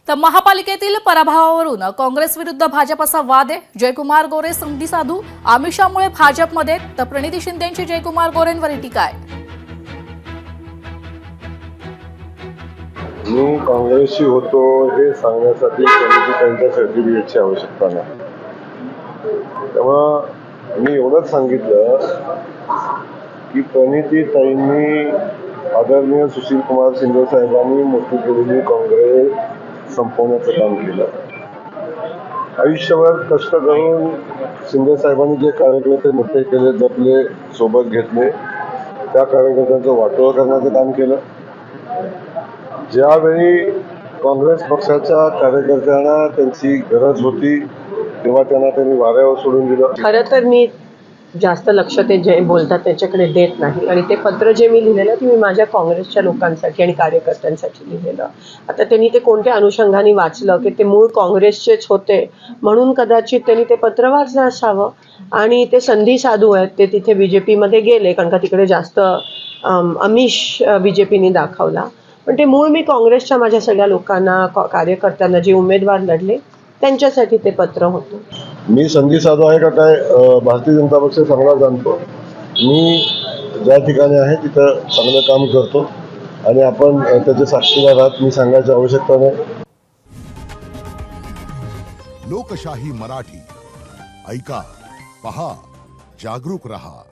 तर महापालिकेतील पराभवावरून काँग्रेस विरुद्ध भाजप असा वाद आहे। जयकुमार गोरे संधी साधू आमिषामुळे भाजपमध्ये, तर प्रणिती शिंदेंची जयकुमार गोरेंवर टीका आहे। मी काँग्रेसशी होतो हे सांगण्यासाठी त्यांच्या सर्टिफिकेटची आवश्यकता नाही। तेव्हा मी एवढंच सांगितलं की प्रणितीताईंनी आदरणीय सुशील कुमार शिंदे साहेबांनी मोठी केलेली काँग्रेस संपवण्याचं काम केलं। आयुष्यभर कष्ट करून शिंदे साहेबांनी जे कार्यकर्ते मोठे केले, जपले, सोबत घेतले, त्या कार्यकर्त्यांचं वाटोळं करण्याचं काम केलं। ज्यावेळी काँग्रेस पक्षाच्या कार्यकर्त्यांना त्यांची गरज होती तेव्हा त्यांनी वाऱ्यावर सोडून दिलं। खरं तर मी जास्त लक्ष ते जे बोलतात त्याच्याकडे देत नाही, आणि ते पत्र जे मी लिहिलेलं ते मी माझ्या काँग्रेसच्या लोकांसाठी आणि कार्यकर्त्यांसाठी लिहिलेलं। आता त्यांनी ते कोणत्या अनुषंगाने वाचलं की ते मूळ काँग्रेसचेच होते म्हणून कदाचित त्यांनी ते पत्र वाचलं असावं, आणि ते संधी साधू आहेत, ते तिथे बीजेपीमध्ये गेले कारण का तिकडे जास्त आमिष बीजेपीने दाखवला। पण ते मूळ मी काँग्रेसच्या माझ्या सगळ्या लोकांना, कार्यकर्त्यांना, जे उमेदवार लढले त्यांच्यासाठी ते पत्र होतं। मी संधी साधू आहे का काय भारतीय जनता पक्ष चांगला जाणतो। मी ज्या ठिकाणी आहे तिथं चांगलं काम करतो आणि आपण त्याचे साक्षीदार आहात। मी सांगायची आवश्यकता नाही। लोकशाही मराठी ऐका, पहा, जागरूक रहा।